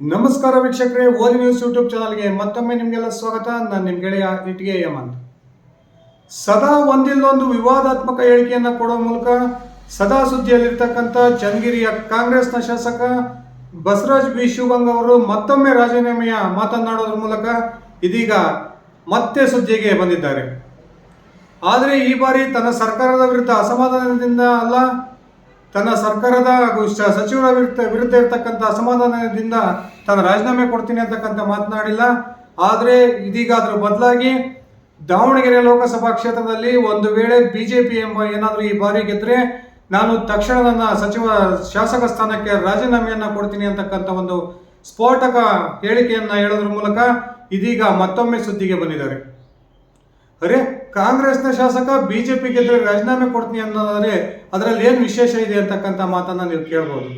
ನಮಸ್ಕಾರ ವೀಕ್ಷಕರೇ, ಓದಿ ನ್ಯೂಸ್ ಯೂಟ್ಯೂಬ್ ಚಾನಲ್ಗೆ ಮತ್ತೊಮ್ಮೆ ನಿಮಗೆಲ್ಲ ಸ್ವಾಗತ. ನಾನು ನಿಮ್ಮ ಗೆಳೆಯ ಇಟಿಗೆ ಹೇಮಂತ್. ಸದಾ ಒಂದಿಲ್ಲೊಂದು ವಿವಾದಾತ್ಮಕ ಹೇಳಿಕೆಯನ್ನು ಕೊಡುವ ಮೂಲಕ ಸದಾ ಸುದ್ದಿಯಲ್ಲಿರ್ತಕ್ಕಂಥ ಚನ್ನಗಿರಿಯ ಕಾಂಗ್ರೆಸ್ನ ಶಾಸಕ ಬಸವರಾಜ್ ಬಿ ಶಿವಗಂಗ ಅವರು ಮತ್ತೊಮ್ಮೆ ರಾಜೀನಾಮೆಯ ಮಾತನಾಡೋದ್ರ ಮೂಲಕ ಇದೀಗ ಮತ್ತೆ ಸುದ್ದಿಗೆ ಬಂದಿದ್ದಾರೆ. ಆದರೆ ಈ ಬಾರಿ ತನ್ನ ಸರ್ಕಾರದ ವಿರುದ್ಧ ಅಸಮಾಧಾನದಿಂದ ಅಲ್ಲ, ತನ್ನ ಸರ್ಕಾರದ ಹಾಗೂ ಸಚಿವರ ವಿರುದ್ಧ ಇರತಕ್ಕಂಥ ಅಸಮಾಧಾನದಿಂದ ತಾನು ರಾಜೀನಾಮೆ ಕೊಡ್ತೀನಿ ಅಂತಕ್ಕಂಥ ಮಾತನಾಡಿಲ್ಲ. ಆದರೆ ಇದೀಗ ಅದರ ಬದಲಾಗಿ ದಾವಣಗೆರೆ ಲೋಕಸಭಾ ಕ್ಷೇತ್ರದಲ್ಲಿ ಒಂದು ವೇಳೆ ಬಿಜೆಪಿ ಏನಾದರೂ ಈ ಬಾರಿ ಗೆದ್ರೆ ನಾನು ತಕ್ಷಣ ನನ್ನ ಶಾಸಕ ಸ್ಥಾನಕ್ಕೆ ರಾಜೀನಾಮೆಯನ್ನ ಕೊಡ್ತೀನಿ ಅಂತಕ್ಕಂಥ ಒಂದು ಸ್ಫೋಟಕ ಹೇಳಿಕೆಯನ್ನ ಹೇಳೋದ್ರ ಮೂಲಕ ಇದೀಗ ಮತ್ತೊಮ್ಮೆ ಸುದ್ದಿಗೆ ಬಂದಿದ್ದಾರೆ. ಅರೆ, ಕಾಂಗ್ರೆಸ್ನ ಶಾಸಕ ಬಿಜೆಪಿ ಗೆದ್ರೆ ರಾಜೀನಾಮೆ ಕೊಡ್ತೀನಿ ಅನ್ನೋದಾದ್ರೆ ಅದರಲ್ಲಿ ಏನು ವಿಶೇಷ ಇದೆ ಅಂತಕ್ಕಂಥ ಮಾತನ್ನ ನೀವು ಕೇಳ್ಬೋದು.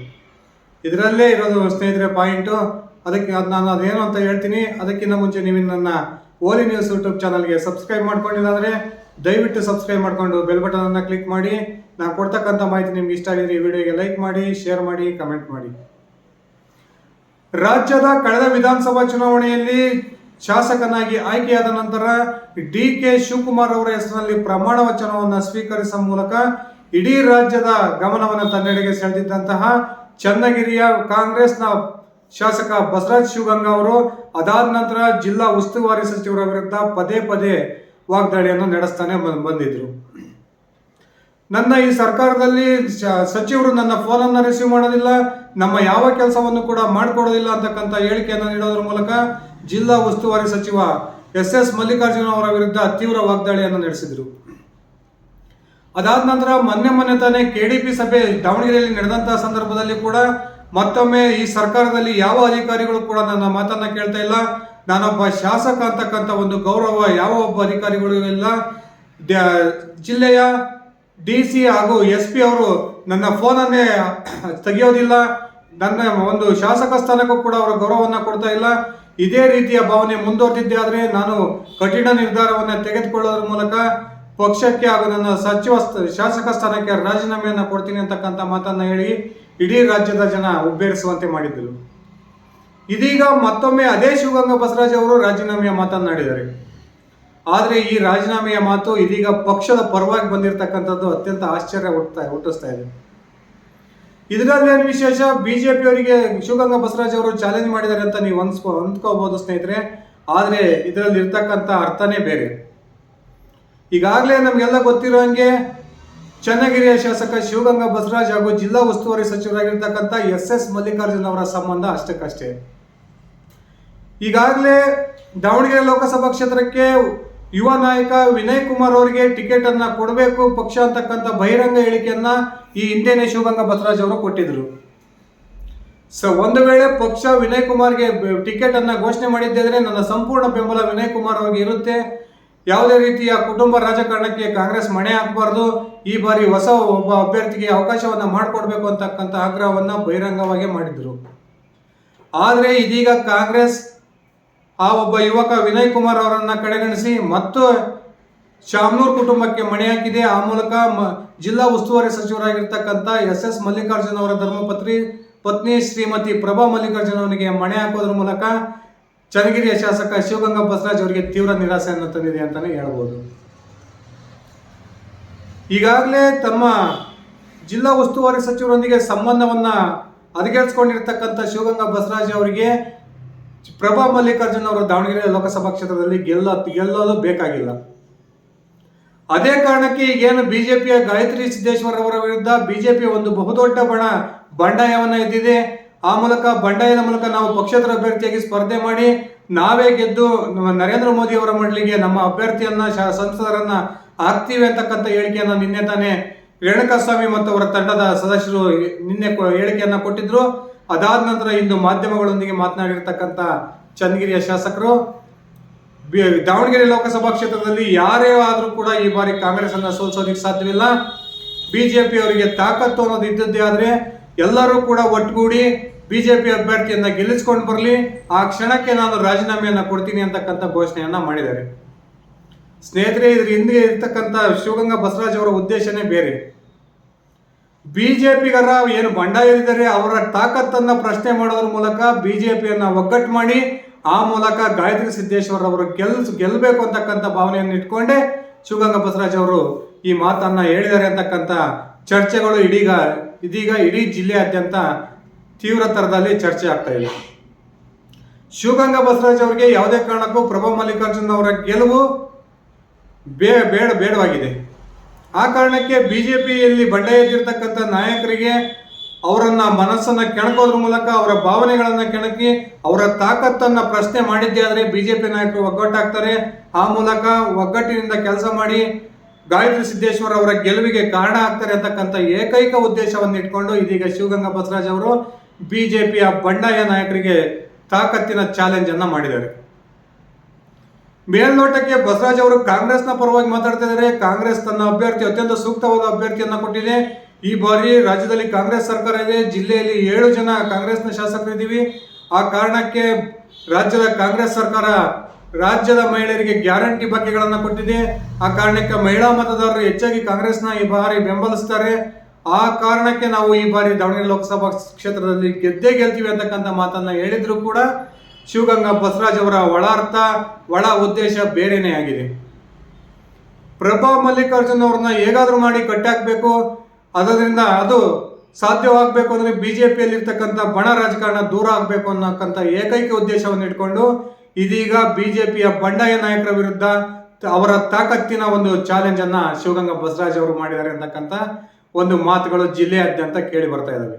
ಇದರಲ್ಲೇ ಇರೋದು ಸ್ನೇಹಿತರೆ ಪಾಯಿಂಟು. ಅದಕ್ಕೆ ನಾನು ಅದೇನು ಅಂತ ಹೇಳ್ತೀನಿ. ಅದಕ್ಕಿಂತ ಮುಂಚೆ ನೀವು ನನ್ನ ಓಲಿ ನ್ಯೂಸ್ ಯೂಟ್ಯೂಬ್ ಚಾನಲ್ಗೆ ಸಬ್ಸ್ಕ್ರೈಬ್ ಮಾಡ್ಕೊಂಡಿಲ್ಲ ಅಂದರೆ ದಯವಿಟ್ಟು ಸಬ್ಸ್ಕ್ರೈಬ್ ಮಾಡಿಕೊಂಡು ಬೆಲ್ ಬಟನ್ ಅನ್ನು ಕ್ಲಿಕ್ ಮಾಡಿ. ನಾನು ಕೊಡ್ತಕ್ಕಂಥ ಮಾಹಿತಿ ನಿಮ್ಗೆ ಇಷ್ಟ ಆಗಿದ್ರೆ ಈ ವಿಡಿಯೋಗೆ ಲೈಕ್ ಮಾಡಿ, ಶೇರ್ ಮಾಡಿ, ಕಮೆಂಟ್ ಮಾಡಿ. ರಾಜ್ಯದ ಕಳೆದ ವಿಧಾನಸಭಾ ಚುನಾವಣೆಯಲ್ಲಿ ಶಾಸಕನಾಗಿ ಆಯ್ಕೆಯಾದ ನಂತರ ಡಿ.ಕೆ. ಶಿವಕುಮಾರ್ ಅವರ ಹೆಸರಿನಲ್ಲಿ ಪ್ರಮಾಣ ವಚನವನ್ನು ಸ್ವೀಕರಿಸುವ ಮೂಲಕ ಇಡೀ ರಾಜ್ಯದ ಗಮನವನ್ನು ತನ್ನೆಡೆಗೆ ಸೆಳೆದಿದ್ದಂತಹ ಚನ್ನಗಿರಿಯ ಕಾಂಗ್ರೆಸ್ನ ಶಾಸಕ ಬಸವರಾಜ್ ಶಿವಗಂಗ ಅವರು ಅದಾದ ನಂತರ ಜಿಲ್ಲಾ ಉಸ್ತುವಾರಿ ಸಚಿವರ ವಿರುದ್ಧ ಪದೇ ಪದೇ ವಾಗ್ದಾಳಿಯನ್ನು ನಡೆಸ್ತಾನೆ ಬಂದಿದ್ರು. ನನ್ನ ಈ ಸರ್ಕಾರದಲ್ಲಿ ಸಚಿವರು ನನ್ನ ಫೋನನ್ನು ರಿಸೀವ್ ಮಾಡೋದಿಲ್ಲ, ನಮ್ಮ ಯಾವ ಕೆಲಸವನ್ನು ಕೂಡ ಮಾಡಿಕೊಡೋದಿಲ್ಲ ಅಂತಕ್ಕಂಥ ಹೇಳಿಕೆಯನ್ನು ನೀಡೋದ್ರ ಮೂಲಕ ಜಿಲ್ಲಾ ಉಸ್ತುವಾರಿ ಸಚಿವ ಎಸ್ ಮಲ್ಲಿಕಾರ್ಜುನ ಅವರ ವಿರುದ್ಧ ತೀವ್ರ ವಾಗ್ದಾಳಿಯನ್ನು ನಡೆಸಿದರು. ಅದಾದ ನಂತರ ಮೊನ್ನೆ ತಾನೇ KDP ಸಭೆ ದಾವಣಗೆರೆಯಲ್ಲಿ ನಡೆದಂತಹ ಸಂದರ್ಭದಲ್ಲಿ ಕೂಡ ಮತ್ತೊಮ್ಮೆ ಈ ಸರ್ಕಾರದಲ್ಲಿ ಯಾವ ಅಧಿಕಾರಿಗಳು ಕೂಡ ನನ್ನ ಮಾತನ್ನ ಕೇಳ್ತಾ ಇಲ್ಲ, ನಾನೊಬ್ಬ ಶಾಸಕ ಅಂತಕ್ಕಂಥ ಒಂದು ಗೌರವ ಯಾವ ಒಬ್ಬ ಅಧಿಕಾರಿಗಳು ಇಲ್ಲ, ಜಿಲ್ಲೆಯ DC ಹಾಗೂ SP ಅವರು ನನ್ನ ಫೋನನ್ನೇ ತೆಗೆಯೋದಿಲ್ಲ, ನನ್ನ ಒಂದು ಶಾಸಕ ಸ್ಥಾನಕ್ಕೂ ಕೂಡ ಅವರ ಗೌರವವನ್ನು ಕೊಡ್ತಾ ಇಲ್ಲ. ಇದೇ ರೀತಿಯ ಭಾವನೆ ಮುಂದುವರೆದಿದ್ದೆ ಆದರೆ ನಾನು ಕಠಿಣ ನಿರ್ಧಾರವನ್ನು ತೆಗೆದುಕೊಳ್ಳೋದ್ರ ಮೂಲಕ ಪಕ್ಷಕ್ಕೆ ಹಾಗೂ ನನ್ನ ಶಾಸಕ ಸ್ಥಾನಕ್ಕೆ ರಾಜೀನಾಮೆಯನ್ನು ಕೊಡ್ತೀನಿ ಅಂತಕ್ಕಂಥ ಮಾತನ್ನ ಹೇಳಿ ಇಡೀ ರಾಜ್ಯದ ಜನ ಉಬ್ಬೇರಿಸುವಂತೆ ಮಾಡಿದ್ದರು. ಇದೀಗ ಮತ್ತೊಮ್ಮೆ ಅದೇ ಶಿವಗಂಗ ಬಸವರಾಜ್ ಅವರು ರಾಜೀನಾಮೆಯ ಮಾತನಾಡಿದ್ದಾರೆ. ಆದರೆ ಈ ರಾಜೀನಾಮೆಯ ಮಾತು ಇದೀಗ ಪಕ್ಷದ ಪರವಾಗಿ ಬಂದಿರತಕ್ಕಂಥದ್ದು ಅತ್ಯಂತ ಆಶ್ಚರ್ಯ ಹುಟ್ಟಿಸ್ತಾ ಇದೆ. ಇದರಲ್ಲೇನು ವಿಶೇಷ, ಬಿಜೆಪಿ ಅವರಿಗೆ ಶಿವಗಂಗ ಬಸವರಾಜ್ ಅವರು ಚಾಲೆಂಜ್ ಮಾಡಿದ್ದಾರೆ ಅಂತ ನೀವು ಅಂದ್ಕೋಬಹುದು ಸ್ನೇಹಿತರೆ. ಆದರೆ ಇದರಲ್ಲಿ ಇರ್ತಕ್ಕಂಥ ಅರ್ಥನೇ ಬೇರೆ. ಈಗಾಗಲೇ ನಮಗೆಲ್ಲ ಗೊತ್ತಿರೋ ಹಂಗೆ ಚನ್ನಗಿರಿಯ ಶಾಸಕ ಶಿವಗಂಗ ಬಸವರಾಜ್ ಹಾಗೂ ಜಿಲ್ಲಾ ಉಸ್ತುವಾರಿ ಸಚಿವರಾಗಿರ್ತಕ್ಕಂಥ ಎಸ್ ಮಲ್ಲಿಕಾರ್ಜುನ್ ಅವರ ಸಂಬಂಧ ಅಷ್ಟಕ್ಕಷ್ಟೇ. ಈಗಾಗಲೇ ದಾವಣಗೆರೆ ಲೋಕಸಭಾ ಕ್ಷೇತ್ರಕ್ಕೆ ಯುವ ನಾಯಕ ವಿನಯ್ ಕುಮಾರ್ ಅವರಿಗೆ ಟಿಕೆಟ್ ಅನ್ನ ಕೊಡಬೇಕು ಪಕ್ಷ ಅಂತಕ್ಕಂಥ ಬಹಿರಂಗ ಹೇಳಿಕೆಯನ್ನ ಈ ಹಿಂದೆನೇ ಶಿವಗಂಗ ಬಸವರಾಜ್ ಅವರು ಕೊಟ್ಟಿದ್ರು. ಒಂದು ವೇಳೆ ಪಕ್ಷ ವಿನಯ್ ಕುಮಾರ್ಗೆ ಟಿಕೆಟ್ ಅನ್ನ ಘೋಷಣೆ ಮಾಡಿದ್ದರೆ ನನ್ನ ಸಂಪೂರ್ಣ ಬೆಂಬಲ ವಿನಯ್ ಕುಮಾರ್ ಅವರಿಗೆ ಇರುತ್ತೆ, ಯಾವುದೇ ರೀತಿಯ ಕುಟುಂಬ ರಾಜಕಾರಣಕ್ಕೆ ಕಾಂಗ್ರೆಸ್ ಮಣೆ ಹಾಕಬಾರ್ದು, ಈ ಬಾರಿ ಹೊಸ ಒಬ್ಬ ಅಭ್ಯರ್ಥಿಗೆ ಅವಕಾಶವನ್ನ ಮಾಡಿಕೊಡ್ಬೇಕು ಅಂತಕ್ಕಂಥ ಆಗ್ರಹವನ್ನ ಬಹಿರಂಗವಾಗಿ ಮಾಡಿದ್ರು. ಆದರೆ ಇದೀಗ ಕಾಂಗ್ರೆಸ್ ಆ ಒಬ್ಬ ಯುವಕ ವಿನಯ್ ಕುಮಾರ್ ಅವರನ್ನ ಕಡೆಗಣಿಸಿ ಮತ್ತು ಶಾಮನೂರ್ ಕುಟುಂಬಕ್ಕೆ ಮಣೆ ಹಾಕಿದೆ. ಆ ಮೂಲಕ ಜಿಲ್ಲಾ ಉಸ್ತುವಾರಿ ಸಚಿವರಾಗಿರ್ತಕ್ಕಂಥ ಎಸ್ ಮಲ್ಲಿಕಾರ್ಜುನ್ ಅವರ ಪತ್ನಿ ಶ್ರೀಮತಿ ಪ್ರಭಾ ಮಲ್ಲಿಕಾರ್ಜುನ್ ಅವರಿಗೆ ಮಣೆ ಹಾಕೋದ್ರ ಮೂಲಕ ಚನ್ನಗಿರಿಯ ಶಾಸಕ ಶಿವಗಂಗ ಬಸವರಾಜ್ ಅವರಿಗೆ ತೀವ್ರ ನಿರಾಸೆಯನ್ನು ತಂದಿದೆ ಅಂತಾನೆ ಹೇಳ್ಬೋದು. ಈಗಾಗಲೇ ತಮ್ಮ ಜಿಲ್ಲಾ ಉಸ್ತುವಾರಿ ಸಚಿವರೊಂದಿಗೆ ಸಂಬಂಧವನ್ನ ಹದಗೆಡಿಸಿಕೊಂಡಿರ್ತಕ್ಕಂಥ ಶಿವಗಂಗ ಬಸವರಾಜ್ ಅವರಿಗೆ ಪ್ರಭಾ ಮಲ್ಲಿಕಾರ್ಜುನ್ ಅವರು ದಾವಣಗೆರೆ ಲೋಕಸಭಾ ಕ್ಷೇತ್ರದಲ್ಲಿ ಗೆಲ್ಲೋದು ಬೇಕಾಗಿಲ್ಲ. ಅದೇ ಕಾರಣಕ್ಕೆ ಈಗೇನು ಬಿಜೆಪಿಯ ಗಾಯತ್ರಿ ಸಿದ್ದೇಶ್ವರ್ ಅವರ ವಿರುದ್ಧ ಬಿಜೆಪಿ ಒಂದು ಬಹುದೊಡ್ಡ ಬಂಡಾಯವನ್ನ ಎದ್ದಿದೆ. ಆ ಮೂಲಕ ಬಂಡಾಯದ ಮೂಲಕ ನಾವು ಪಕ್ಷೇತರ ಅಭ್ಯರ್ಥಿಯಾಗಿ ಸ್ಪರ್ಧೆ ಮಾಡಿ ನಾವೇ ಗೆದ್ದು ನರೇಂದ್ರ ಮೋದಿ ಅವರ ಮಂಡಳಿಗೆ ನಮ್ಮ ಅಭ್ಯರ್ಥಿಯನ್ನ ಸಂಸದರನ್ನ ಹಾಕ್ತೀವಿ ಅಂತಕ್ಕಂಥ ಹೇಳಿಕೆಯನ್ನ ನಿನ್ನೆ ತಾನೇ ರೇಣುಕಾಸ್ವಾಮಿ ಮತ್ತು ಅವರ ತಂಡದ ಸದಸ್ಯರು ನಿನ್ನೆ ಹೇಳಿಕೆಯನ್ನ ಕೊಟ್ಟಿದ್ರು. ಅದಾದ ನಂತರ ಇಂದು ಮಾಧ್ಯಮಗಳೊಂದಿಗೆ ಮಾತನಾಡಿರ್ತಕ್ಕಂಥ ಚನ್ನಗಿರಿಯ ಶಾಸಕರು ದಾವಣಗೆರೆ ಲೋಕಸಭಾ ಕ್ಷೇತ್ರದಲ್ಲಿ ಯಾರೇ ಆದರೂ ಕೂಡ ಈ ಬಾರಿ ಕಾಂಗ್ರೆಸ್ ಅನ್ನ ಸೋಲಿಸೋದಕ್ಕೆ ಸಾಧ್ಯವಿಲ್ಲ, ಬಿಜೆಪಿ ಅವರಿಗೆ ತಾಕತ್ತು ಅನ್ನೋದು ಇದ್ದದ್ದೇ ಆದರೆ ಎಲ್ಲರೂ ಕೂಡ ಒಟ್ಟುಗೂಡಿ ಬಿಜೆಪಿ ಅಭ್ಯರ್ಥಿಯನ್ನ ಗೆಲ್ಲಿಸ್ಕೊಂಡು ಬರಲಿ, ಆ ಕ್ಷಣಕ್ಕೆ ನಾನು ರಾಜೀನಾಮೆಯನ್ನ ಕೊಡ್ತೀನಿ ಅಂತಕ್ಕಂಥ ಘೋಷಣೆಯನ್ನ ಮಾಡಿದ್ದಾರೆ. ಸ್ನೇಹಿತರೆ, ಇದ್ರ ಹಿಂದೆ ಇರ್ತಕ್ಕಂಥ ಶಿವಗಂಗ ಬಸವರಾಜ್ ಅವರ ಉದ್ದೇಶನೇ ಬೇರೆ. ಬಿಜೆಪಿಗರ ಏನು ಬಂಡಾಯರಿದ್ದಾರೆ ಅವರ ತಾಕತ್ತನ್ನ ಪ್ರಶ್ನೆ ಮಾಡೋದ್ರ ಮೂಲಕ ಬಿಜೆಪಿಯನ್ನ ಒಗ್ಗಟ್ಟು ಮಾಡಿ ಆ ಮೂಲಕ ಗಾಯತ್ರಿ ಸಿದ್ದೇಶ್ವರ್ ಅವರು ಗೆಲ್ಲಬೇಕು ಅಂತಕ್ಕಂಥ ಭಾವನೆಯನ್ನು ಇಟ್ಕೊಂಡೇ ಶಿವಗಂಗಾ ಬಸವರಾಜ್ ಅವರು ಈ ಮಾತನ್ನ ಹೇಳಿದ್ದಾರೆ ಅಂತಕ್ಕಂಥ ಚರ್ಚೆಗಳು ಇದೀಗ ಇಡೀ ಜಿಲ್ಲೆಯಾದ್ಯಂತ ತೀವ್ರ ತರದಲ್ಲಿ ಚರ್ಚೆ ಆಗ್ತಾ ಇದೆ. ಶಿವಗಂಗಾ ಬಸವರಾಜ್ ಅವರಿಗೆ ಯಾವುದೇ ಕಾರಣಕ್ಕೂ ಪ್ರಭಾ ಮಲ್ಲಿಕಾರ್ಜುನ್ ಅವರ ಗೆಲುವು ಬೇಡವಾಗಿದೆ. ಆ ಕಾರಣಕ್ಕೆ ಬಿಜೆಪಿಯಲ್ಲಿ ಬಂಡಾಯ ಎದ್ದಿರ್ತಕ್ಕಂಥ ನಾಯಕರಿಗೆ ಅವರನ್ನ ಮನಸ್ಸನ್ನ ಕೆಣಕೋದ್ರ ಮೂಲಕ ಅವರ ಭಾವನೆಗಳನ್ನ ಕೆಣಕಿ ಅವರ ತಾಕತ್ತನ್ನ ಪ್ರಶ್ನೆ ಮಾಡಿದ್ದೇ ಆದರೆ ಬಿಜೆಪಿ ನಾಯಕರು ಒಗ್ಗಟ್ಟಾಗ್ತಾರೆ. ಆ ಮೂಲಕ ಒಗ್ಗಟ್ಟಿನಿಂದ ಕೆಲಸ ಮಾಡಿ ಗಾಯತ್ರಿ ಸಿದ್ದೇಶ್ವರ್ ಅವರ ಗೆಲುವಿಗೆ ಕಾರಣ ಆಗ್ತಾರೆ ಅಂತಕ್ಕಂಥ ಏಕೈಕ ಉದ್ದೇಶವನ್ನು ಇಟ್ಕೊಂಡು ಇದೀಗ ಶಿವಗಂಗಾ ಬಸವರಾಜ್ ಅವರು ಬಿಜೆಪಿಯ ಬಂಡಾಯ ನಾಯಕರಿಗೆ ತಾಕತ್ತಿನ ಚಾಲೆಂಜ್ ಅನ್ನ ಮಾಡಿದ್ದಾರೆ. ಮೇಲ್ನೋಟಕ್ಕೆ ಬಸವರಾಜ್ ಅವರು ಕಾಂಗ್ರೆಸ್ನ ಪರವಾಗಿ ಮಾತಾಡ್ತಾ ಇದ್ದಾರೆ. ಕಾಂಗ್ರೆಸ್ ತನ್ನ ಅಭ್ಯರ್ಥಿ ಅತ್ಯಂತ ಸೂಕ್ತವಾದ ಅಭ್ಯರ್ಥಿಯನ್ನ ಕೊಟ್ಟಿದೆ. ಈ ಬಾರಿ ರಾಜ್ಯದಲ್ಲಿ ಕಾಂಗ್ರೆಸ್ ಸರ್ಕಾರ ಇದೆ. ಜಿಲ್ಲೆಯಲ್ಲಿ 7 ಜನ ಕಾಂಗ್ರೆಸ್ನ ಶಾಸಕರಿದ್ದೀವಿ. ಆ ಕಾರಣಕ್ಕೆ ರಾಜ್ಯದ ಕಾಂಗ್ರೆಸ್ ಸರ್ಕಾರ ರಾಜ್ಯದ ಮಹಿಳೆಯರಿಗೆ ಗ್ಯಾರಂಟಿ ಬಗ್ಗೆಗಳನ್ನ ಕೊಟ್ಟಿದೆ. ಆ ಕಾರಣಕ್ಕೆ ಮಹಿಳಾ ಮತದಾರರು ಹೆಚ್ಚಾಗಿ ಕಾಂಗ್ರೆಸ್ನ ಈ ಬಾರಿ ಬೆಂಬಲಿಸ್ತಾರೆ. ಆ ಕಾರಣಕ್ಕೆ ನಾವು ಈ ಬಾರಿ ದಾವಣಗೆರೆ ಲೋಕಸಭಾ ಕ್ಷೇತ್ರದಲ್ಲಿ ಗೆಲ್ತೀವಿ ಅಂತಕ್ಕಂಥ ಮಾತನ್ನ ಹೇಳಿದ್ರು ಕೂಡ ಶಿವಗಂಗಾ ಬಸವರಾಜ್ ಅವರ ಒಳ ಉದ್ದೇಶ ಬೇರೆನೇ ಆಗಿದೆ. ಪ್ರಭಾ ಮಲ್ಲಿಕಾರ್ಜುನ್ ಅವ್ರನ್ನ ಹೇಗಾದ್ರೂ ಮಾಡಿ ಕಟ್ಟಾಕ್ಬೇಕು, ಅದರಿಂದ ಅದು ಸಾಧ್ಯವಾಗಬೇಕು ಅಂದ್ರೆ ಬಿಜೆಪಿಯಲ್ಲಿ ಇರ್ತಕ್ಕಂಥ ಬಣ ರಾಜಕಾರಣ ದೂರ ಆಗಬೇಕು ಅನ್ನೋಕ್ಕಂಥ ಏಕೈಕ ಉದ್ದೇಶವನ್ನು ಇಟ್ಕೊಂಡು ಇದೀಗ ಬಿಜೆಪಿಯ ಬಂಡಾಯ ನಾಯಕರ ವಿರುದ್ಧ ಅವರ ತಾಕತ್ತಿನ ಒಂದು ಚಾಲೆಂಜ್ ಅನ್ನ ಶಿವಗಂಗಾ ಬಸವರಾಜ್ ಅವರು ಮಾಡಿದ್ದಾರೆ ಅಂತಕ್ಕಂಥ ಒಂದು ಮಾತುಗಳು ಜಿಲ್ಲೆಯಾದ್ಯಂತ ಕೇಳಿ ಬರ್ತಾ ಇದ್ದಾವೆ.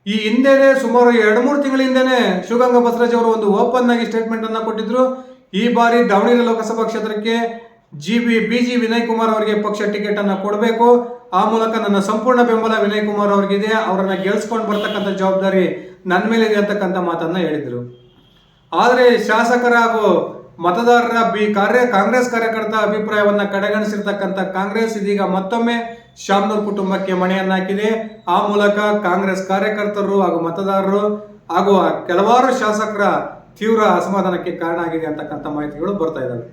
ಈ ಹಿಂದೆನೆ ಸುಮಾರು 2-3 ತಿಂಗಳ ಹಿಂದೆನೆ ಶಿವಗಂಗಾ ಬಸವರಾಜ್ ಅವರು ಒಂದು ಓಪನ್ ಆಗಿ ಸ್ಟೇಟ್ಮೆಂಟ್ ಅನ್ನ ಕೊಟ್ಟಿದ್ರು. ಈ ಬಾರಿ ದಾವಣಗೆರೆ ಲೋಕಸಭಾ ಕ್ಷೇತ್ರಕ್ಕೆ ಬಿಜಿ ವಿನಯ್ ಕುಮಾರ್ ಅವರಿಗೆ ಪಕ್ಷ ಟಿಕೆಟ್ ಅನ್ನ ಕೊಡಬೇಕು. ಆ ಮೂಲಕ ನನ್ನ ಸಂಪೂರ್ಣ ಬೆಂಬಲ ವಿನಯ್ ಕುಮಾರ್ ಅವರಿಗಿದೆ, ಅವರನ್ನ ಗೆಲ್ಸ್ಕೊಂಡು ಬರ್ತಕ್ಕಂಥ ಜವಾಬ್ದಾರಿ ನನ್ನ ಮೇಲೆ ಇದೆ ಅಂತಕ್ಕಂಥ ಮಾತನ್ನ ಹೇಳಿದ್ರು. ಆದರೆ ಶಾಸಕರ ಹಾಗೂ ಮತದಾರರ ಕಾಂಗ್ರೆಸ್ ಕಾರ್ಯಕರ್ತರ ಅಭಿಪ್ರಾಯವನ್ನ ಕಡೆಗಣಿಸಿರ್ತಕ್ಕಂಥ ಕಾಂಗ್ರೆಸ್ ಇದೀಗ ಮತ್ತೊಮ್ಮೆ ಶಾಮನೂರ್ ಕುಟುಂಬಕ್ಕೆ ಮಣೆಯನ್ನ ಹಾಕಿದೆ. ಆ ಮೂಲಕ ಕಾಂಗ್ರೆಸ್ ಕಾರ್ಯಕರ್ತರು ಹಾಗೂ ಮತದಾರರು ಹಾಗೂ ಕೆಲವಾರು ಶಾಸಕರ ತೀವ್ರ ಅಸಮಾಧಾನಕ್ಕೆ ಕಾರಣ ಆಗಿದೆ ಅಂತಕ್ಕಂಥ ಮಾಹಿತಿಗಳು ಬರ್ತಾ ಇದ್ದಾವೆ.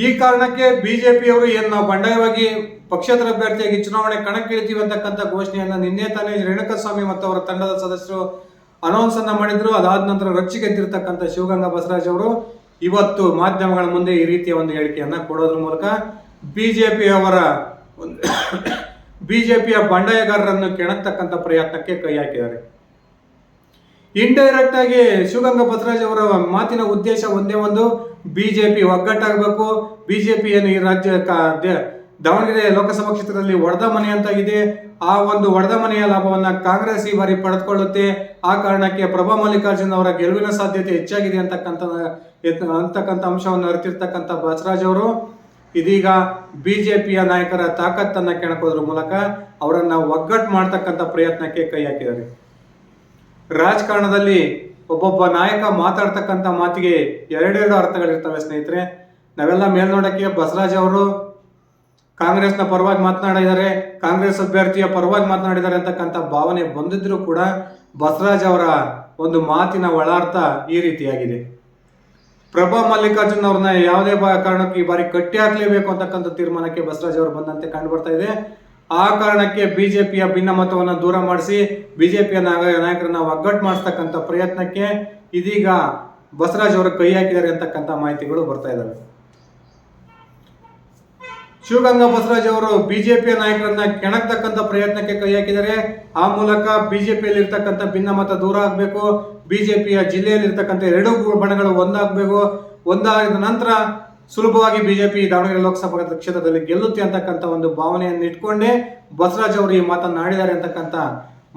ಈ ಕಾರಣಕ್ಕೆ ಬಿಜೆಪಿಯವರು ನಾವು ಬಂಡಾಯವಾಗಿ ಪಕ್ಷೇತರ ಅಭ್ಯರ್ಥಿಯಾಗಿ ಚುನಾವಣೆ ಕಣಕ್ಕಿಳಿತೀವಿ ಅಂತಕ್ಕಂಥ ಘೋಷಣೆಯನ್ನ ನಿನ್ನೆ ತಾನೇ ರೇಣುಕಾಸ್ವಾಮಿ ಮತ್ತು ಅವರ ತಂಡದ ಸದಸ್ಯರು ಅನೌನ್ಸ್ ಅನ್ನ ಮಾಡಿದ್ರು. ಅದಾದ ನಂತರ ರೊಚ್ಚಿಗೆದ್ದಿರ್ತಕ್ಕಂಥ ಶಿವಗಂಗಾ ಬಸವರಾಜ್ ಅವರು ಇವತ್ತು ಮಾಧ್ಯಮಗಳ ಮುಂದೆ ಈ ರೀತಿಯ ಒಂದು ಹೇಳಿಕೆಯನ್ನ ಕೊಡೋದ್ರ ಮೂಲಕ ಬಿಜೆಪಿಯ ಬಂಡಾಯಗಾರರನ್ನು ಕೆಣಕ್ತಕ್ಕಂಥ ಪ್ರಯತ್ನಕ್ಕೆ ಕೈ ಹಾಕಿದ್ದಾರೆ. ಇಂಡೈರೆಕ್ಟ್ ಆಗಿ ಶಿವಗಂಗಾ ಬಸವರಾಜ್ ಅವರ ಮಾತಿನ ಉದ್ದೇಶ ಒಂದೇ ಒಂದು, ಬಿಜೆಪಿ ಒಗ್ಗಟ್ಟಾಗಬೇಕು. ಬಿಜೆಪಿ ಏನು ಈ ರಾಜ್ಯ ದಾವಣಗೆರೆ ಲೋಕಸಭಾ ಕ್ಷೇತ್ರದಲ್ಲಿ ಒಡೆದ ಮನೆ ಅಂತಾಗಿದೆ. ಆ ಒಂದು ಒಡೆದ ಮನೆಯ ಲಾಭವನ್ನ ಕಾಂಗ್ರೆಸ್ ಈ ಬಾರಿ ಪಡೆದುಕೊಳ್ಳುತ್ತೆ. ಆ ಕಾರಣಕ್ಕೆ ಪ್ರಭಾ ಮಲ್ಲಿಕಾರ್ಜುನ್ ಅವರ ಗೆಲುವಿನ ಸಾಧ್ಯತೆ ಹೆಚ್ಚಾಗಿದೆ ಅಂತಕ್ಕಂಥ ಅಂಶವನ್ನು ಅರಿತಿರ್ತಕ್ಕಂಥ ಬಸವರಾಜ್ ಅವರು ಇದೀಗ ಬಿಜೆಪಿಯ ನಾಯಕರ ತಾಕತ್ತನ್ನ ಕೆಣಕೋದ್ರ ಮೂಲಕ ಅವರನ್ನ ಒಗ್ಗಟ್ಟು ಮಾಡ್ತಕ್ಕಂಥ ಪ್ರಯತ್ನಕ್ಕೆ ಕೈ ಹಾಕಿದ್ದಾರೆ. ರಾಜಕಾರಣದಲ್ಲಿ ಒಬ್ಬೊಬ್ಬ ನಾಯಕ ಮಾತಾಡ್ತಕ್ಕಂಥ ಮಾತಿಗೆ ಎರಡೆರಡು ಅರ್ಥಗಳಿರ್ತವೆ ಸ್ನೇಹಿತರೆ. ನಾವೆಲ್ಲ ಮೇಲ್ನೋಟಕ್ಕೆ ಬಸವರಾಜ್ ಅವರು ಕಾಂಗ್ರೆಸ್ನ ಪರವಾಗಿ ಮಾತನಾಡಿದ್ದಾರೆ, ಕಾಂಗ್ರೆಸ್ ಅಭ್ಯರ್ಥಿಯ ಪರವಾಗಿ ಮಾತನಾಡಿದ್ದಾರೆ ಅಂತಕ್ಕಂಥ ಭಾವನೆ ಬಂದಿದ್ರು ಕೂಡ ಬಸವರಾಜ್ ಅವರ ಒಂದು ಮಾತಿನ ಒಳಾರ್ಥ ಈ ರೀತಿಯಾಗಿದೆ. ಪ್ರಭಾ ಮಲ್ಲಿಕಾರ್ಜುನ್ ಅವ್ರನ್ನ ಯಾವುದೇ ಕಾರಣಕ್ಕೆ ಈ ಬಾರಿ ಕಟ್ಟಿ ಹಾಕ್ಲೇಬೇಕು ಅಂತಕ್ಕಂಥ ತೀರ್ಮಾನಕ್ಕೆ ಬಸವರಾಜ್ ಅವರು ಬಂದಂತೆ ಕಂಡು ಬರ್ತಾ ಇದೆ. ಆ ಕಾರಣಕ್ಕೆ ಬಿಜೆಪಿಯ ಭಿನ್ನಮತವನ್ನು ದೂರ ಮಾಡಿಸಿ ಬಿಜೆಪಿಯ ನಾಯಕರನ್ನ ಒಗ್ಗಟ್ಟು ಮಾಡಿಸ್ತಕ್ಕಂಥ ಪ್ರಯತ್ನಕ್ಕೆ ಇದೀಗ ಬಸವರಾಜ್ ಅವರು ಕೈ ಹಾಕಿದ್ದಾರೆ ಅಂತಕ್ಕಂಥ ಮಾಹಿತಿಗಳು ಬರ್ತಾ ಇದ್ದಾವೆ. ಶಿವಗಂಗಾ ಬಸವರಾಜ್ ಅವರು ಬಿಜೆಪಿಯ ನಾಯಕರನ್ನ ಕೆಣಕ್ತಕ್ಕಂಥ ಪ್ರಯತ್ನಕ್ಕೆ ಕೈ ಹಾಕಿದ್ದಾರೆ. ಆ ಮೂಲಕ ಬಿಜೆಪಿಯಲ್ಲಿ ಇರ್ತಕ್ಕಂಥ ಭಿನ್ನಮತ ದೂರ ಆಗಬೇಕು, ಬಿಜೆಪಿಯ ಜಿಲ್ಲೆಯಲ್ಲಿ ಇರ್ತಕ್ಕಂಥ 2 ಬಣಗಳು ಒಂದಾಗಬೇಕು, ಒಂದಾದ ನಂತರ ಸುಲಭವಾಗಿ ಬಿಜೆಪಿ ದಾವಣಗೆರೆ ಲೋಕಸಭಾ ಕ್ಷೇತ್ರದಲ್ಲಿ ಗೆಲ್ಲುತ್ತೆ ಅಂತಕ್ಕಂಥ ಒಂದು ಭಾವನೆಯನ್ನು ಇಟ್ಕೊಂಡೇ ಬಸವರಾಜ್ ಅವರು ಈ ಮಾತನ್ನಾಡಿದ್ದಾರೆ ಅಂತಕ್ಕಂಥ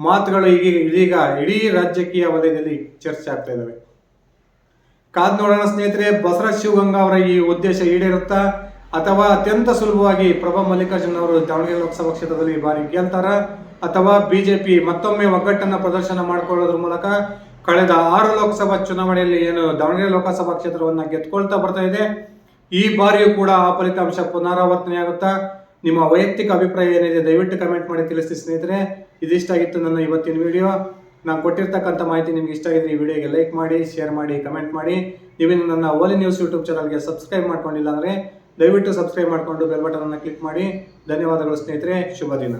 ಮಾತುಗಳು ಇದೀಗ ಇಡೀ ರಾಜಕೀಯ ವಲಯದಲ್ಲಿ ಚರ್ಚೆ ಆಗ್ತಾ ಇದ್ದಾವೆ. ಕಾದ್ ನೋಡೋಣ ಸ್ನೇಹಿತರೆ, ಬಸವರಾಜ್ ಶಿವಗಂಗಾ ಅವರ ಈ ಉದ್ದೇಶ ಈಡೇರುತ್ತಾ ಅಥವಾ ಅತ್ಯಂತ ಸುಲಭವಾಗಿ ಪ್ರಭಾ ಮಲ್ಲಿಕಾರ್ಜುನ್ ಅವರು ದಾವಣಗೆರೆ ಲೋಕಸಭಾ ಕ್ಷೇತ್ರದಲ್ಲಿ ಈ ಬಾರಿ ಗೆಲ್ತಾರ ಅಥವಾ ಬಿಜೆಪಿ ಮತ್ತೊಮ್ಮೆ ಒಗ್ಗಟ್ಟನ್ನು ಪ್ರದರ್ಶನ ಮಾಡಿಕೊಳ್ಳೋದ್ರ ಮೂಲಕ ಕಳೆದ 6 ಲೋಕಸಭಾ ಚುನಾವಣೆಯಲ್ಲಿ ಏನು ದಾವಣಗೆರೆ ಲೋಕಸಭಾ ಕ್ಷೇತ್ರವನ್ನ ಗೆದ್ಕೊಳ್ತಾ ಬರ್ತಾ ಇದೆ, ಈ ಬಾರಿಯೂ ಕೂಡ ಆ ಫಲಿತಾಂಶ ಪುನರಾವರ್ತನೆ ಆಗುತ್ತಾ? ನಿಮ್ಮ ವೈಯಕ್ತಿಕ ಅಭಿಪ್ರಾಯ ಏನಿದೆ ದಯವಿಟ್ಟು ಕಮೆಂಟ್ ಮಾಡಿ ತಿಳಿಸಿ ಸ್ನೇಹಿತರೆ. ಇದಿಷ್ಟಾಗಿತ್ತು ನನ್ನ ಇವತ್ತಿನ ವಿಡಿಯೋ. ನಾನು ಕೊಟ್ಟಿರ್ತಕ್ಕಂಥ ಮಾಹಿತಿ ನಿಮ್ಗೆ ಇಷ್ಟ ಆಗಿದ್ರೆ ಈ ವಿಡಿಯೋಗೆ ಲೈಕ್ ಮಾಡಿ, ಶೇರ್ ಮಾಡಿ, ಕಮೆಂಟ್ ಮಾಡಿ. ನೀವೇನು ನನ್ನ ಓಲಿ ನ್ಯೂಸ್ ಯೂಟ್ಯೂಬ್ ಚಾನಲ್ಗೆ ಸಬ್ಸ್ಕ್ರೈಬ್ ಮಾಡ್ಕೊಂಡಿಲ್ಲ ಅಂದರೆ ದಯವಿಟ್ಟು ಸಬ್ಸ್ಕ್ರೈಬ್ ಮಾಡಿಕೊಂಡು ಬೆಲ್ ಬಟನ್ ಅನ್ನು ಕ್ಲಿಕ್ ಮಾಡಿ. ಧನ್ಯವಾದಗಳು ಸ್ನೇಹಿತರೆ, ಶುಭ ದಿನ.